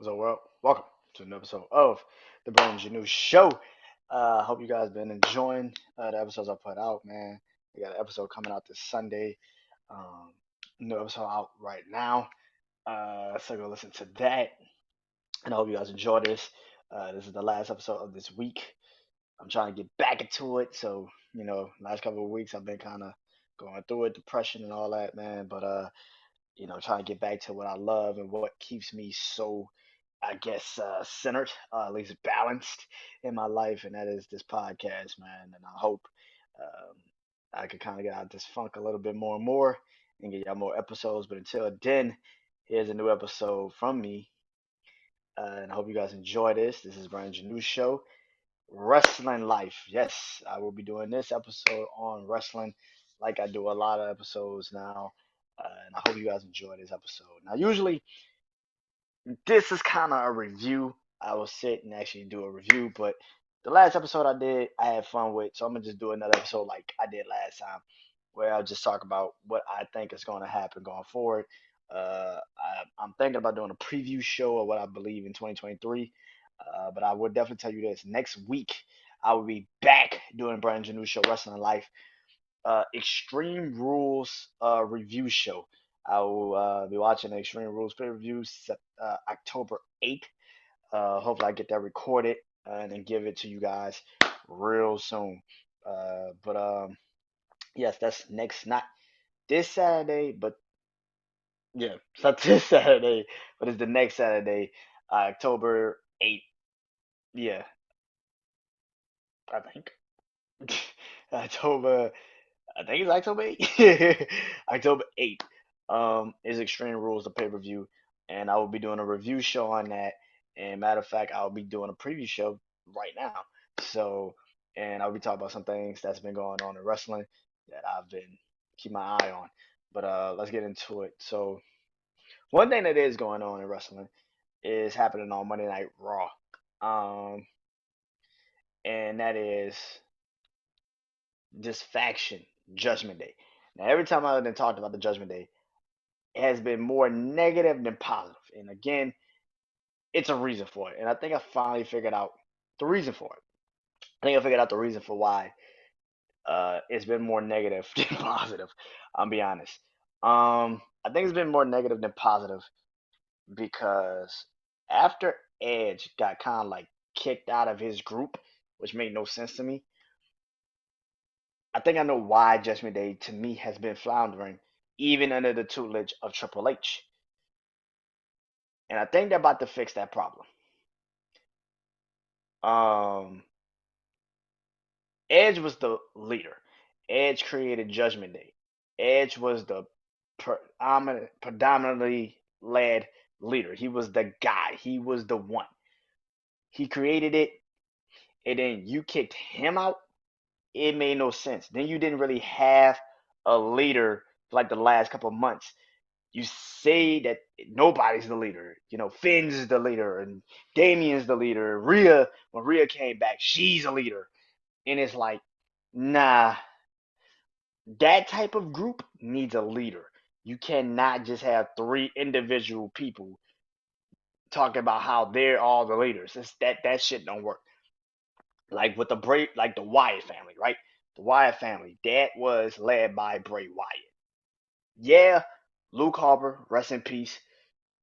So, welcome to another episode of the BrandonJaneauShow. Hope you guys been enjoying the episodes I put out, man. We got an episode coming out this Sunday. Um, New episode out right now. So go listen to that, and I hope you guys enjoy this. This is the last episode of this week. I'm trying to get back into it. So, last couple of weeks I've been kind of going through it, depression and all that, man. But trying to get back to what I love and what keeps me so, I guess, centered, at least balanced in my life, and that is this podcast, man. And I hope um, I can kind of get out of this funk a little bit more and more and get y'all more episodes. But until then, here's a new episode from me, and I hope you guys enjoy this. This is Brandon's new show, Wrestling Life. Yes, I will be doing this episode on wrestling, like I do a lot of episodes now. And I hope you guys enjoy this episode. Now, usually this is kind of a review. I will sit and actually do a review, but the last episode I did, I had fun with, so I'm gonna just do another episode like I did last time, where I'll just talk about what I think is going to happen going forward. I'm thinking about doing a preview show of what I believe in 2023, but I would definitely tell you this: next week I will be back doing Brandon Janeau Show Wrestling Life Extreme Rules review show. I will be watching the Extreme Rules pay per view October 8th. Hopefully, I get that recorded and then give it to you guys real soon. But yes, that's next, not this Saturday, but yeah, it's not this Saturday, but it's the next Saturday, October 8th. Yeah, I think. October I think it's October 8th. October 8th is Extreme Rules, the pay per view, and I will be doing a review show on that. And matter of fact, I'll be doing a preview show right now. So, and I'll be talking about some things that's been going on in wrestling that I've been keep my eye on. But let's get into it. So, one thing that is going on in wrestling is happening on Monday Night Raw, and that is this faction, Judgment Day. Now, every time I've been talked about the Judgment Day, it has been more negative than positive. And again, it's a reason for it. And I think I finally figured out the reason for it. I think I figured out the reason for why it's been more negative than positive. I'll be honest. I think it's been more negative than positive because after Edge got kind of like kicked out of his group, which made no sense to me, I think I know why Judgment Day to me has been floundering, even under the tutelage of Triple H. And I think they're about to fix that problem. Um, Edge was the leader. Edge created Judgment Day. Edge was the predominantly led leader. He was the guy. He was the one. He created it, and then you kicked him out. It made no sense. Then you didn't really have a leader for like the last couple of months. You say that nobody's the leader. Finn's the leader, and Damien's the leader. When Rhea came back, she's a leader. And it's like, nah, that type of group needs a leader. You cannot just have three individual people talking about how they're all the leaders. That shit don't work. Like with like the Wyatt family, right? The Wyatt family, that was led by Bray Wyatt. Yeah, Luke Harper, rest in peace,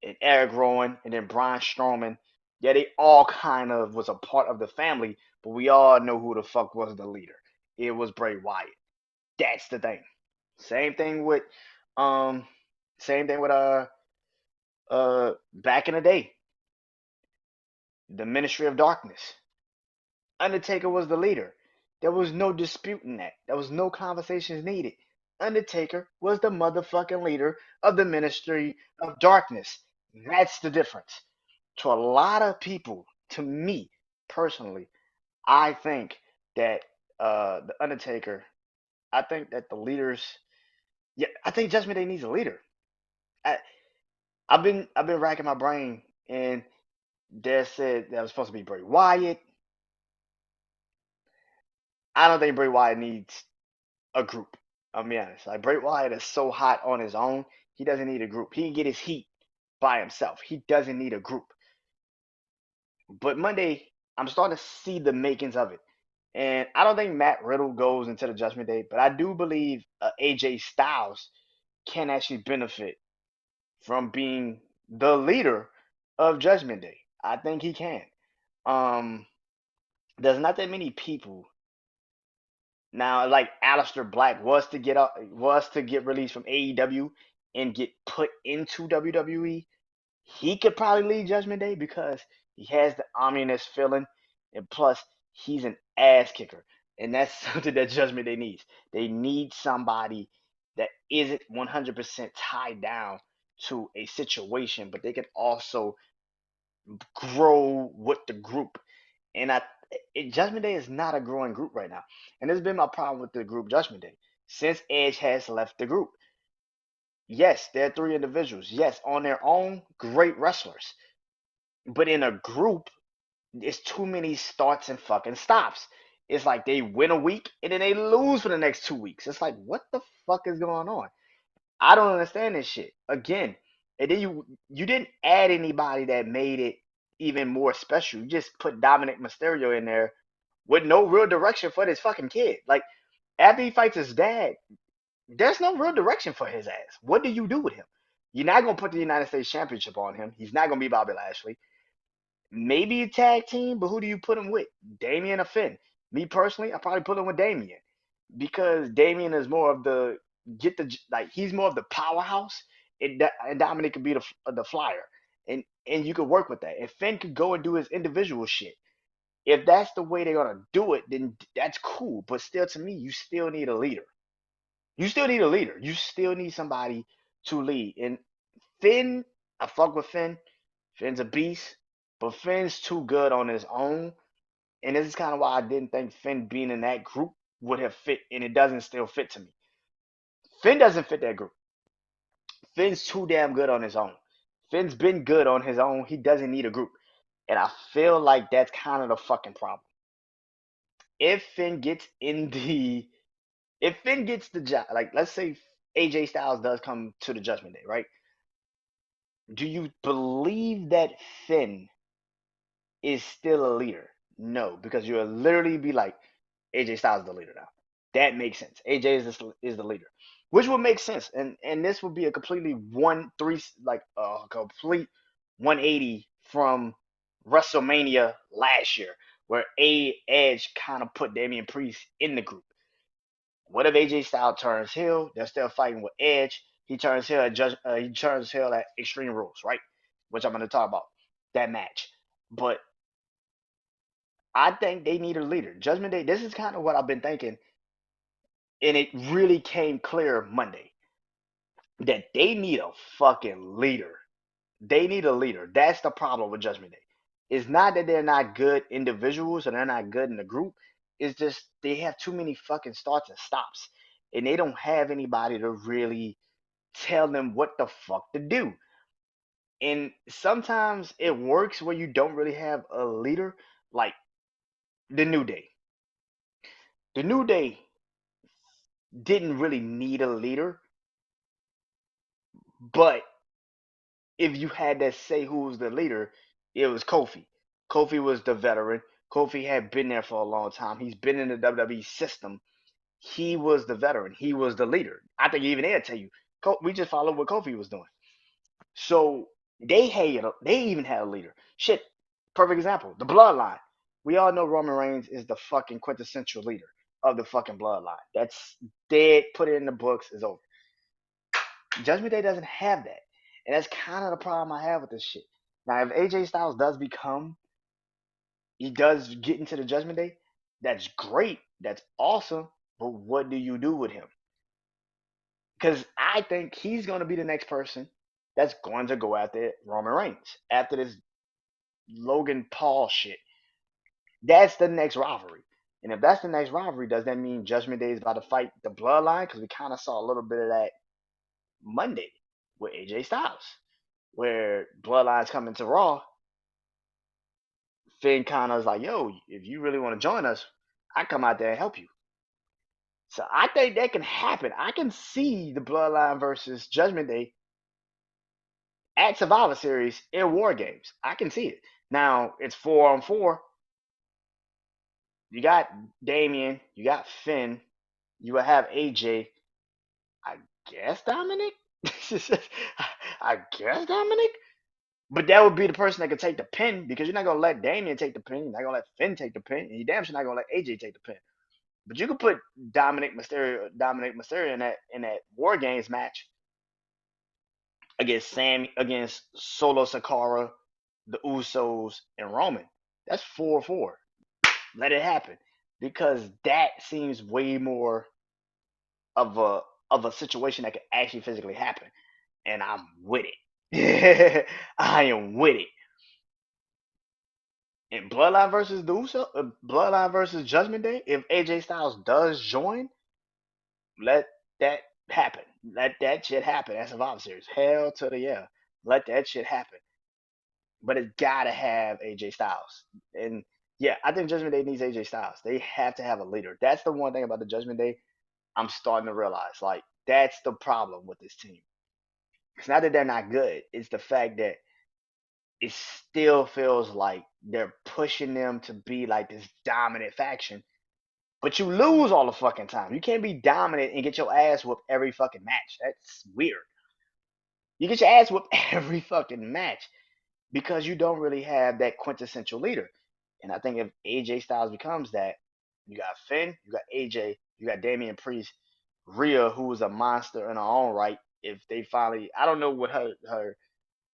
and Eric Rowan, and then Braun Strowman. Yeah, they all kind of was a part of the family, but we all know who the fuck was the leader. It was Bray Wyatt. That's the thing. Same thing with um same thing with back in the day, the Ministry of Darkness. Undertaker was the leader. There was no disputing that. There was no conversations needed. Undertaker was the motherfucking leader of the Ministry of Darkness. That's the difference. To a lot of people, to me personally, I think that the Undertaker, I think that the leaders, yeah, I think Judgment Day needs a leader. I, I've been racking my brain, and they said that was supposed to be Bray Wyatt. I don't think Bray Wyatt needs a group. I'll be honest. Like Bray Wyatt is so hot on his own, he doesn't need a group. He can get his heat by himself. He doesn't need a group. But Monday, I'm starting to see the makings of it. And I don't think Matt Riddle goes into the Judgment Day, but I do believe AJ Styles can actually benefit from being the leader of Judgment Day. I think he can. Um, there's not that many people now. Like Aleister Black was to get released from AEW and get put into WWE. He could probably lead Judgment Day because he has the ominous feeling, and plus he's an ass kicker, and that's something that Judgment Day needs. They need somebody that isn't 100% tied down to a situation, but they can also grow with the group. And Judgment Day is not a growing group right now, and this has been my problem with the group Judgment Day since Edge has left the group. Yes, they're three individuals. Yes, on their own, great wrestlers. But in a group, it's too many starts and fucking stops. It's like they win a week and then they lose for the next 2 weeks. It's like, what the fuck is going on? I don't understand this shit. Again, and then you didn't add anybody that made it even more special. You just put Dominic Mysterio in there with no real direction for this fucking kid. Like after he fights his dad, there's no real direction for his ass. What do you do with him? You're not gonna put the United States Championship on him. He's not gonna be Bobby Lashley. Maybe a tag team, but who do you put him with? Damian or Finn? Me personally, I probably put him with Damian because Damian is more of the he's more of the powerhouse, and Dominic could be the flyer, and you could work with that. And Finn could go and do his individual shit. If that's the way they're gonna do it, then that's cool. But still, to me, you still need a leader. You still need a leader. You still need somebody to lead. And Finn, I fuck with Finn. Finn's a beast, but Finn's too good on his own. And this is kind of why I didn't think Finn being in that group would have fit, and it doesn't still fit to me. Finn doesn't fit that group. Finn's too damn good on his own. Finn's been good on his own. He doesn't need a group. And I feel like that's kind of the fucking problem. If Finn gets in the if Finn gets the job, like let's say AJ Styles does come to the Judgment Day, right? Do you believe that Finn is still a leader? No, because you'll literally be like, AJ Styles is the leader now. That makes sense. AJ is the leader, which would make sense, and this would be a completely one three like a complete 180 from WrestleMania last year, where Edge kind of put Damian Priest in the group. What if AJ Styles turns heel? They're still fighting with Edge. He turns heel at he turns heel at Extreme Rules, right? Which I'm going to talk about that match. But I think they need a leader. Judgment Day. This is kind of what I've been thinking, and it really came clear Monday that they need a fucking leader. They need a leader. That's the problem with Judgment Day. It's not that they're not good individuals and they're not good in the group. It's just they have too many fucking starts and stops, and they don't have anybody to really tell them what the fuck to do. And sometimes it works where you don't really have a leader, like the New Day. The New Day didn't really need a leader, but if you had to say who was the leader, it was Kofi. Kofi was the veteran. Kofi had been there for a long time. He's been in the WWE system. He was the veteran. He was the leader. I think even they'll tell you, we just followed what Kofi was doing. So they even had a leader. Shit, perfect example. The Bloodline. We all know Roman Reigns is the fucking quintessential leader of the fucking Bloodline. That's dead. Put it in the books. Is over. Judgment Day doesn't have that. And that's kind of the problem I have with this shit. Now, if AJ Styles he does get into the Judgment Day, that's great. That's awesome. But what do you do with him? Because I think he's going to be the next person that's going to go after Roman Reigns after this Logan Paul shit. That's the next rivalry. And if that's the next rivalry, does that mean Judgment Day is about to fight the Bloodline? Because we kind of saw a little bit of that Monday with AJ Styles, where Bloodline's coming to Raw. Finn kind of is like, yo, if you really want to join us, I come out there and help you. So I think that can happen. I can see the Bloodline versus Judgment Day at Survivor Series in War Games. I can see it. Now it's 4-on-4. You got Damien, you got Finn, you will have AJ. I guess Dominic. I guess Dominic. But that would be the person that could take the pin because you're not gonna let Damien take the pin. You're not gonna let Finn take the pin. And you damn sure not gonna let AJ take the pin. But you could put Dominic Mysterio in that War Games match against Solo Sakara, the Usos, and Roman. That's 4-4. Let it happen because that seems way more of a situation that could actually physically happen, and I'm with it. I am with it. And Bloodline versus Bloodline versus Judgment Day. If AJ Styles does join, let that happen. Let that shit happen. That's Survivor Series. Hell to the yeah. Let that shit happen. But it's gotta have AJ Styles. And yeah, I think Judgment Day needs AJ Styles. They have to have a leader. That's the one thing about the Judgment Day I'm starting to realize. Like, that's the problem with this team. It's not that they're not good. It's the fact that it still feels like they're pushing them to be like this dominant faction. But you lose all the fucking time. You can't be dominant and get your ass whooped every fucking match. That's weird. You get your ass whooped every fucking match because you don't really have that quintessential leader. And I think if AJ Styles becomes that, you got Finn, you got AJ, you got Damian Priest, Rhea, who is a monster in her own right. If they finally, I don't know what her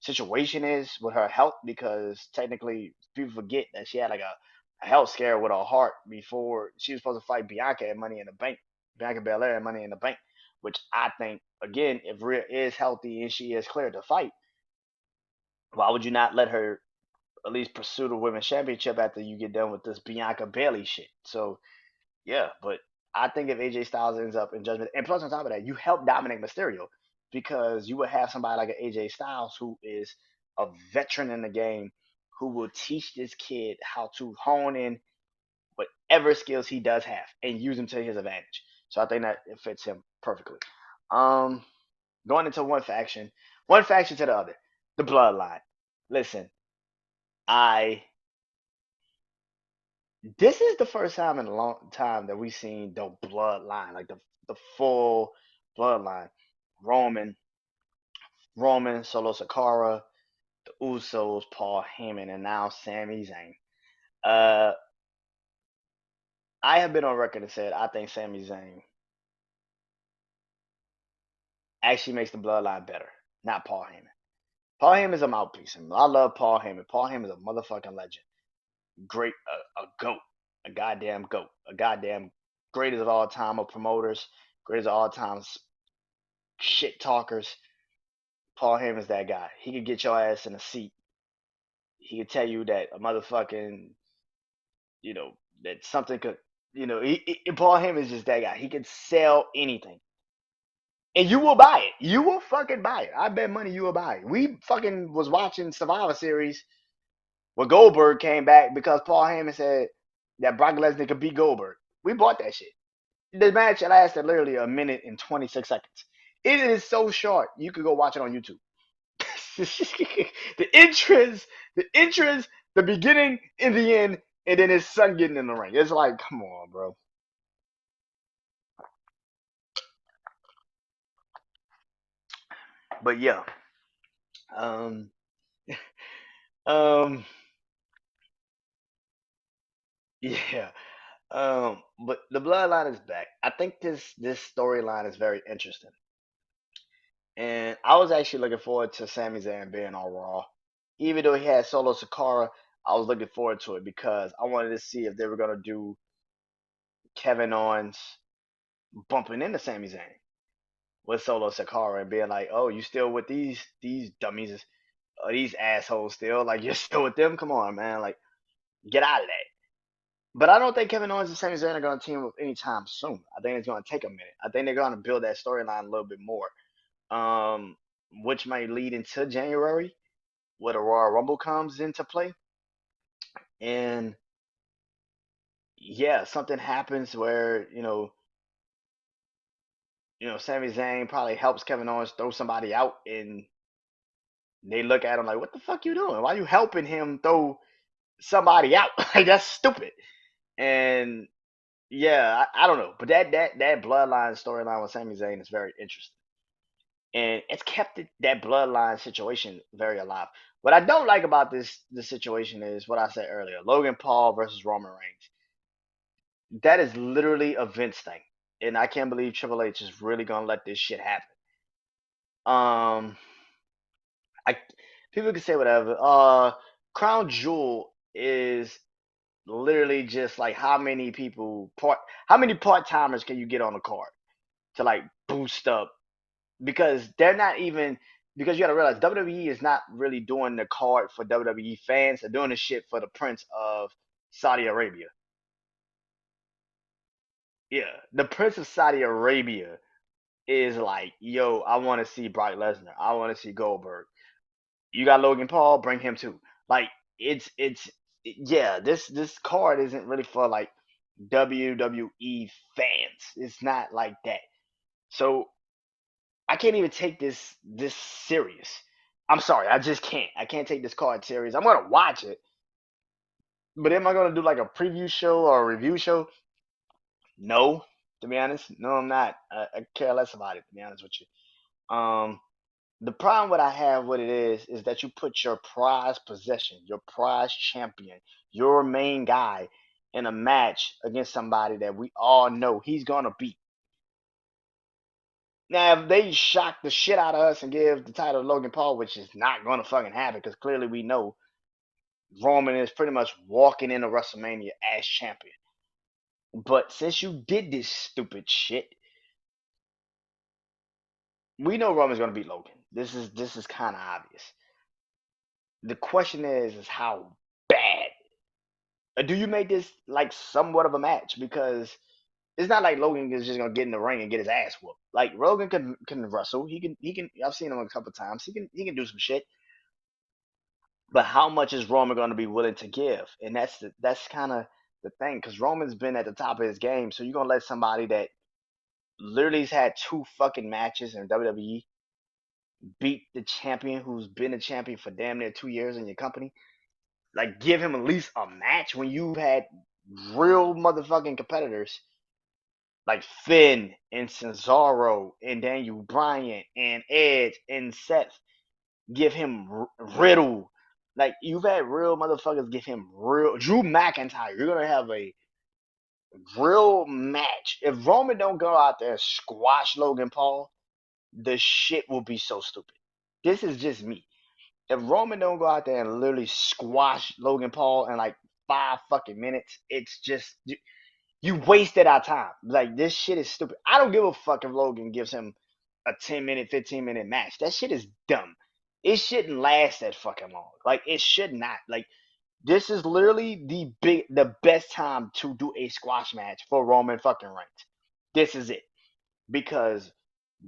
situation is with her health because technically people forget that she had like a health scare with her heart before she was supposed to fight Bianca at Money in the Bank, Bianca Belair at Money in the Bank, which I think again, if Rhea is healthy and she is cleared to fight, why would you not let her at least pursue the women's championship after you get done with this Bianca Bailey shit? So yeah, but I think if AJ Styles ends up in Judgment, and plus on top of that, you help Dominic Mysterio because you would have somebody like an AJ Styles who is a veteran in the game who will teach this kid how to hone in whatever skills he does have and use them to his advantage. So I think that it fits him perfectly. Um, Going into one faction to the other, the Bloodline. Listen, I this is the first time in a long time that we've seen the bloodline, like the full bloodline. Roman, Solo Sakara, the Usos, Paul Heyman, and now Sami Zayn. Uh, I have been on record and said I think Sami Zayn actually makes the bloodline better, not Paul Heyman. Paul Heyman is a mouthpiece, and I love Paul Heyman. Paul Heyman is a motherfucking legend. Great, a goat, a goddamn goat, a goddamn greatest of all time of promoters, greatest of all time shit talkers. Paul Heyman's that guy. He could get your ass in a seat. He could tell you that a motherfucking, you know, that something could, Paul Heyman's just that guy. He could sell anything. And you will buy it. You will fucking buy it. I bet money you will buy it. We fucking was watching Survivor Series where Goldberg came back because Paul Heyman said that Brock Lesnar could beat Goldberg. We bought that shit. The match lasted literally a minute and 26 seconds. It is so short. You could go watch it on YouTube. the entrance, the beginning and the end, and then his son getting in the ring. It's like, come on, bro. But yeah, um, um, yeah, but the bloodline is back. I think this storyline is very interesting, and I was actually looking forward to Sami Zayn being on Raw, even though he had Solo Sakara. I was looking forward to it because I wanted to see if they were gonna do Kevin Owens bumping into Sami Zayn with Solo Sakara and being like, "Oh, you still with these dummies or these assholes still? Like you're still with them? Come on, man! Like get out of that." But I don't think Kevin Owens and Sami Zayn are going to team up anytime soon. I think it's going to take a minute. I think they're going to build that storyline a little bit more, um, which might lead into January, where the Royal Rumble comes into play, and yeah, something happens where Sami Zayn probably helps Kevin Owens throw somebody out, and They look at him like, "What the fuck you doing? Why you helping him throw somebody out? Like that's stupid." And yeah, I don't know, but that bloodline storyline with Sami Zayn is very interesting, and it's kept that bloodline situation very alive. What I don't like about this situation is what I said earlier: Logan Paul versus Roman Reigns. That is literally a Vince thing, and I can't believe Triple H is really gonna let this shit happen. Um, I People can say whatever. Crown Jewel is literally just like how many part timers can you get on the card to like boost up, because they're not even, because you got to realize WWE is not really doing the card for WWE fans. They're doing the shit for the Prince of Saudi Arabia. Yeah, the Prince of Saudi Arabia is like, yo, I want to see Brock Lesnar. I want to see Goldberg. You got Logan Paul, bring him too. Like it's yeah, this card isn't really for like WWE fans. It's not like that. So I can't even take this serious. I'm sorry, I just can't. I can't take this card serious. I'm gonna watch it, but am I gonna do like a preview show or a review show? No, to be honest, no, I'm not. I care less about it, to be honest with you. The problem what I have with it is that you put your prized possession, your prized champion, your main guy in a match against somebody that we all know he's gonna beat. Now, if they shock the shit out of us and give the title to Logan Paul, which is not gonna fucking happen, because clearly we know Roman is pretty much walking into WrestleMania as champion. But since you did this stupid shit, we know Roman's gonna beat Logan. This is kind of obvious. The question is how bad. Do you make this like somewhat of a match? Because it's not like Logan is just gonna get in the ring and get his ass whooped. Like Logan can wrestle. He can. I've seen him a couple times. He can do some shit. But how much is Roman gonna be willing to give? And that's kind of the thing, because Roman's been at the top of his game. So you're gonna let somebody that literally has had two fucking matches in WWE beat the champion who's been a champion for damn near 2 years in your company? Like, give him at least a match when you've had real motherfucking competitors like Finn and Cesaro and Daniel Bryan and Edge and Seth. Give him Riddle. Like, you've had real motherfuckers give him real Drew McIntyre. You're gonna have a real match. If Roman don't go out there and squash Logan Paul, the shit will be so stupid. This is just me. If Roman don't go out there and literally squash Logan Paul in like 5 fucking minutes, it's just you wasted our time. Like, this shit is stupid. I don't give a fuck if Logan gives him a 10-minute, 15-minute match. That shit is dumb. It shouldn't last that fucking long. Like, it should not. Like, this is literally the best time to do a squash match for Roman fucking Reigns. This is it, because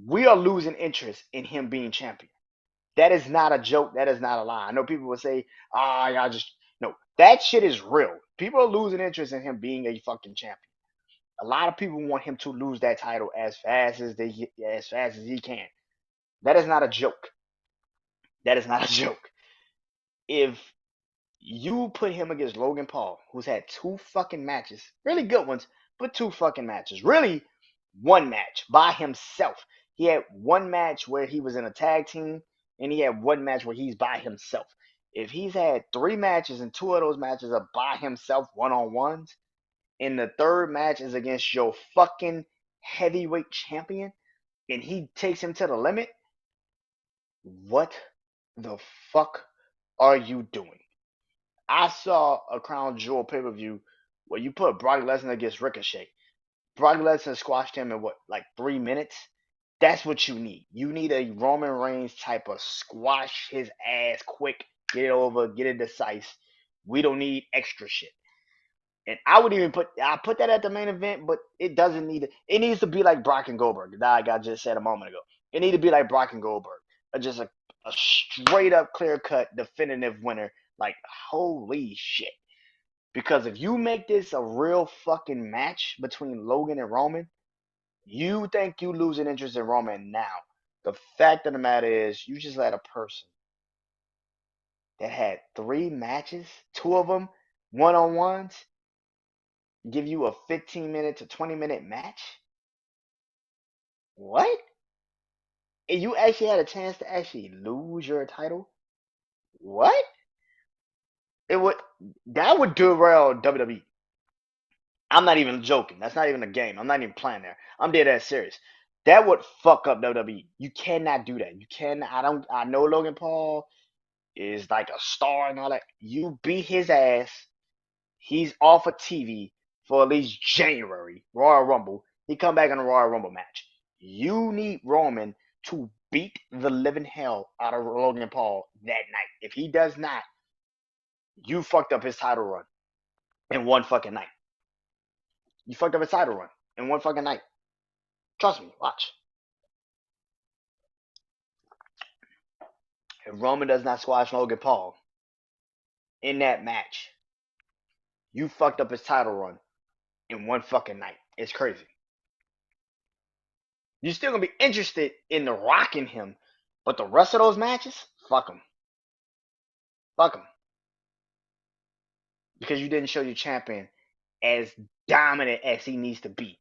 we are losing interest in him being champion. That is not a joke. That is not a lie. I know people will say, "Ah, y'all just no." That shit is real. People are losing interest in him being a fucking champion. A lot of people want him to lose that title as fast as he can. That is not a joke. That is not a joke. If you put him against Logan Paul, who's had two fucking matches, really good ones, but two fucking matches. Really, one match by himself. He had one match where he was in a tag team, and he had one match where he's by himself. If he's had three matches and two of those matches are by himself, one on ones, and the third match is against your fucking heavyweight champion, and he takes him to the limit, what the fuck are you doing? I saw a Crown Jewel pay per view where you put Brock Lesnar against Ricochet. Brock Lesnar squashed him in what, like 3 minutes? That's what you need. You need a Roman Reigns type of squash his ass quick, get it over, get it decisive. We don't need extra shit. And I put that at the main event, but it doesn't need it. It needs to be like Brock and Goldberg, like I just said a moment ago. It needs to be like Brock and Goldberg, just a straight up, clear cut, definitive winner. Like, holy shit! Because if you make this a real fucking match between Logan and Roman, you think you losing interest in Roman now. The fact of the matter is, you just let a person that had 3 matches, two of them one-on-ones, give you a 15-minute to 20-minute match? What? And you actually had a chance to actually lose your title? What? It would that would derail WWE. I'm not even joking. That's not even a game. I'm not even playing there. I'm dead ass serious. That would fuck up WWE. You cannot do that. You can. I don't. I know Logan Paul is like a star and all that. You beat his ass. He's off of TV for at least January Royal Rumble. He come back in a Royal Rumble match. You need Roman to beat the living hell out of Logan Paul that night. If he does not, you fucked up his title run in one fucking night. You fucked up his title run in one fucking night. Trust me, watch. If Roman does not squash Logan Paul in that match, you fucked up his title run in one fucking night. It's crazy. You're still gonna be interested in the rocking him, but the rest of those matches, fuck him, fuck him, because you didn't show your champion as dominant as he needs to be,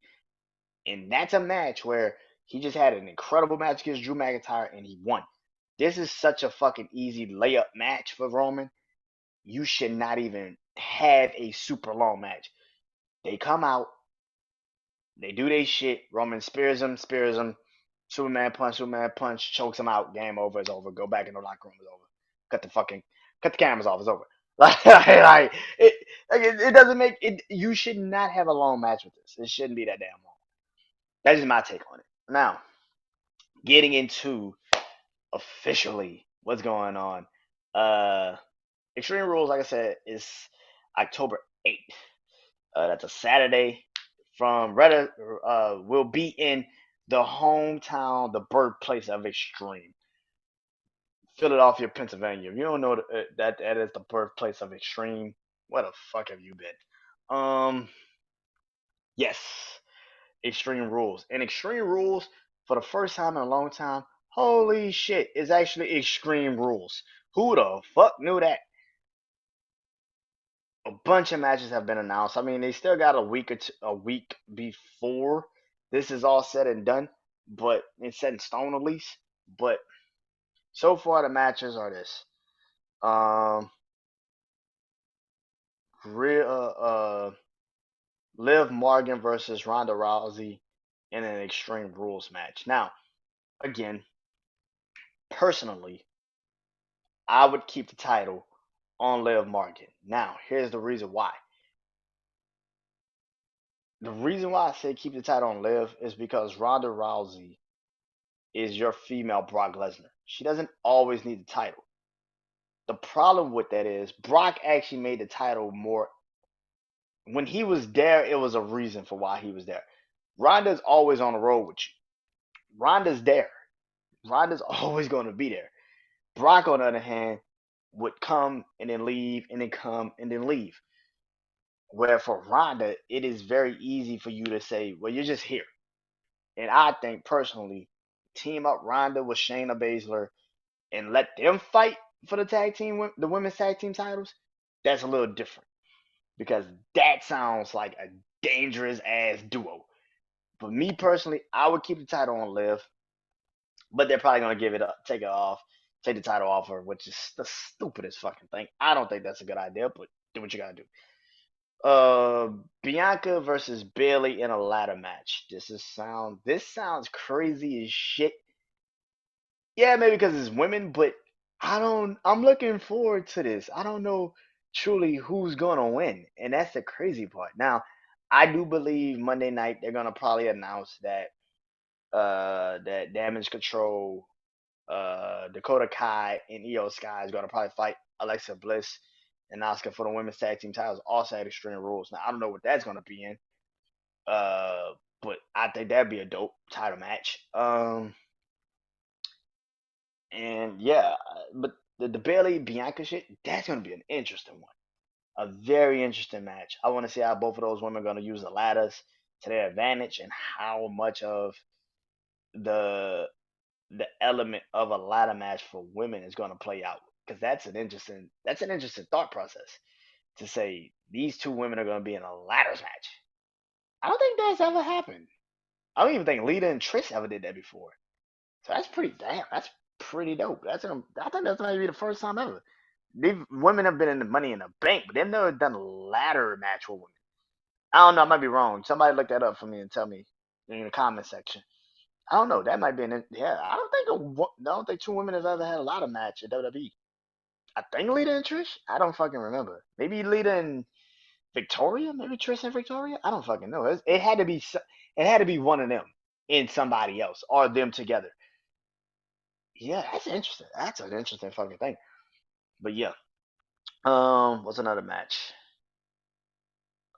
and that's a match where he just had an incredible match against Drew McIntyre and he won. This is such a fucking easy layup match for Roman. You should not even have a super long match. They come out, they do their shit. Roman spears him, Superman punch, chokes him out. Game over. It's over. Go back in the locker room. It's over. Cut the cameras off. It's over. It doesn't make it. You should not have a long match with this. It shouldn't be that damn long. That's just my take on it. Now, getting into officially what's going on. Extreme Rules, like I said, is October 8th. That's a Saturday. From Reddit, will be in the hometown, the birthplace of Extreme, Philadelphia, Pennsylvania. If you don't know that is the birthplace of Extreme, where the fuck have you been? Yes, Extreme Rules. And Extreme Rules, for the first time in a long time, holy shit, is actually Extreme Rules. Who the fuck knew that? A bunch of matches have been announced. I mean, they still got a week before this is all said and done, but it's set in stone at least. But so far, the matches are this: um, real Liv Morgan versus Ronda Rousey in an Extreme Rules match. Now, again, personally, I would keep the title on Liv Morgan. Now, here's the reason why. The reason why I say keep the title on Liv is because Ronda Rousey is your female Brock Lesnar. She doesn't always need the title. The problem with that is Brock actually made the title more. When he was there, it was a reason for why he was there. Ronda's always on the road with you. Ronda's there. Ronda's always going to be there. Brock, on the other hand, would come and then leave and then come and then leave. Where for Ronda, it is very easy for you to say, well, you're just here. And I think personally, team up Ronda with Shayna Baszler and let them fight for the women's tag team titles, that's a little different because that sounds like a dangerous ass duo. But me personally, I would keep the title on Liv, but they're probably gonna give it up, take it off, take the title off her, which is the stupidest fucking thing. I don't think that's a good idea, but do what you gotta do. Bianca versus Bailey in a ladder match. This sounds crazy as shit. Yeah, maybe because it's women, but I'm looking forward to this. I don't know truly who's gonna win, and that's the crazy part. Now, I do believe Monday night they're gonna probably announce that Damage Control, Dakota Kai and Io Sky is gonna probably fight Alexa Bliss and Asuka for the women's tag team titles, also at Extreme Rules. Now I don't know what that's gonna be in. But I think that'd be a dope title match. And yeah, but the Bailey Bianca shit, that's gonna be an interesting one. A very interesting match. I want to see how both of those women are gonna use the ladders to their advantage and how much of the the element of a ladder match for women is gonna play out. because that's an interesting thought process to say these two women are gonna be in a ladders match. I don't think that's ever happened. I don't even think Lita and Trish ever did that before. So that's pretty damn. That's pretty dope. I think that's gonna be the first time ever. These women have been in the Money in the Bank, but they've never done a ladder match with women. I don't know. I might be wrong. Somebody look that up for me and tell me in the comment section. I don't know. That might be yeah. I don't think two women have ever had a ladder match at WWE. I think Lita and Trish. I don't fucking remember. Maybe Lita and Victoria. Maybe Trish and Victoria. I don't fucking know. It had to be. It had to be one of them and somebody else or them together. Yeah, that's interesting. That's an interesting fucking thing. But yeah. What's another match?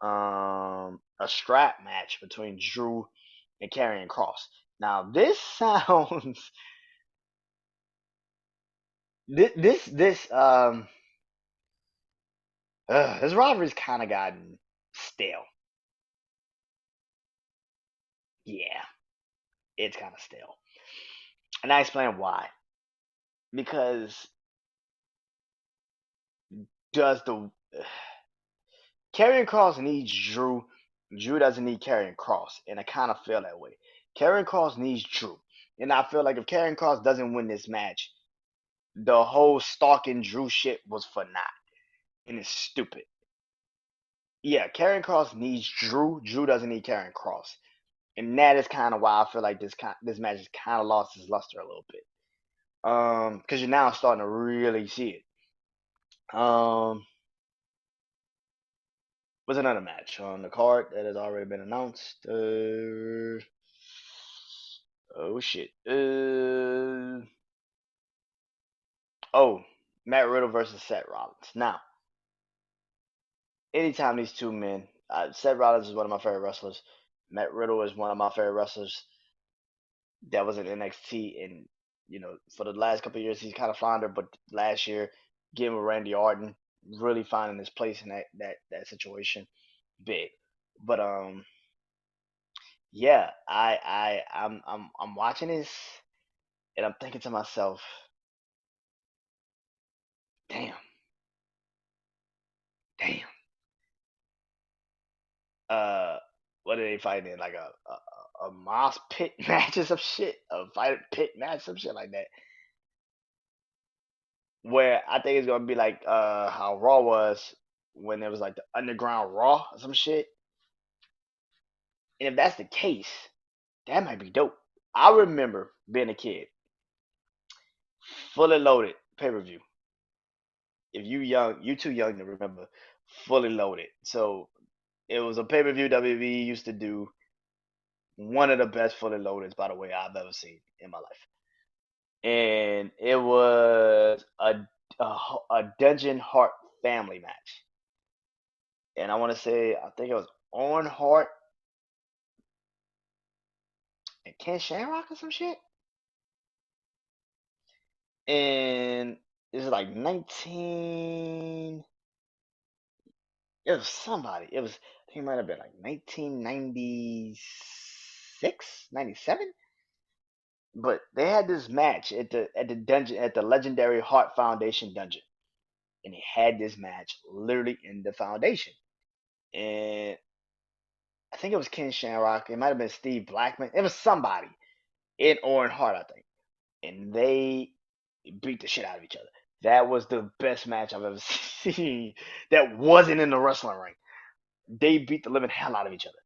A strap match between Drew and Karrion Cross. Now this sounds this rivalry's kind of gotten stale. Yeah, it's kind of stale, and I explain why. Because does the Karrion Cross needs Drew. Drew doesn't need Karrion Cross, and I kind of feel that way. Karrion Cross needs Drew, and I feel like if Karrion Cross doesn't win this match, the whole stalking Drew shit was for naught, and it's stupid. Yeah, Karrion Cross needs Drew. Drew doesn't need Karrion Cross, and that is kind of why I feel like this match has kind of lost its luster a little bit. Because you're now starting to really see it. What's another match on the card that has already been announced? Oh shit. Oh, Matt Riddle versus Seth Rollins. Now, anytime these two men, Seth Rollins is one of my favorite wrestlers. Matt Riddle is one of my favorite wrestlers that was in NXT, and for the last couple of years he's kind of floundered, but last year, getting with Randy Orton, really finding his place in that situation, big. But yeah, I'm watching this, and I'm thinking to myself, damn, damn. Uh, what are they fighting in? Like a moss pit match or some shit, a fight pit match, some shit like that. Where I think it's gonna be like how Raw was when it was like the Underground Raw or some shit. And if that's the case, that might be dope. I remember being a kid, fully loaded pay per view. If you young, you too young to remember fully loaded. So it was a pay per view WWE used to do, one of the best fully loadeds, by the way, I've ever seen in my life. And it was a Dungeon Heart family match. And I want to say, I think it was Owen Hart and Ken Shamrock or some shit. And it was like 19. It was somebody. I think it might have been like 1996, 97. But they had this match at the dungeon, at the legendary Heart Foundation dungeon, and they had this match literally in the foundation. And I think it was Ken Shamrock. It might have been Steve Blackman. It was somebody in Owen Hart, I think, and they beat the shit out of each other. That was the best match I've ever seen. That wasn't in the wrestling ring. They beat the living hell out of each other,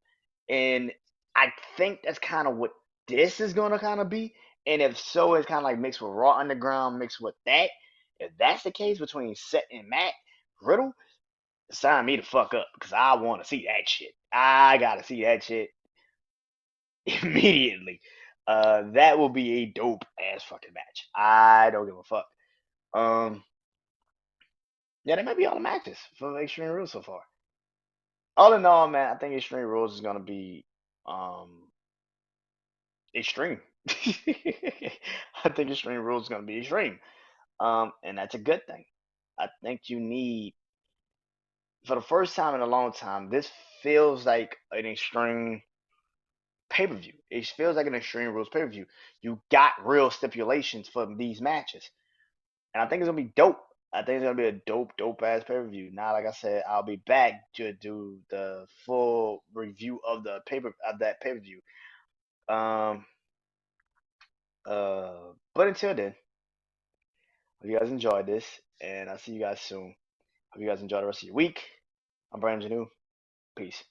and I think that's kind of what this is gonna kind of be. And if so, it's kind of like mixed with Raw Underground, mixed with that. If that's the case between Seth and Matt Riddle, sign me the fuck up because I want to see that shit. I gotta see that shit immediately. That will be a dope ass fucking match. I don't give a fuck. Um, yeah, that might be all the matches for Extreme Rules so far. All in all, man, I think Extreme Rules is gonna be um extreme. I think Extreme Rules is gonna be extreme. And that's a good thing. I think you need, for the first time in a long time, this feels like an extreme pay per view. It feels like an Extreme Rules pay per view. You got real stipulations for these matches, and I think it's gonna be dope. I think it's gonna be a dope ass pay per view. Now, like I said, I'll be back to do the full review of the paper of that pay per view. Um, but until then, hope you guys enjoyed this, and I'll see you guys soon. Hope you guys enjoy the rest of your week. I'm Brandon Janeau. Peace.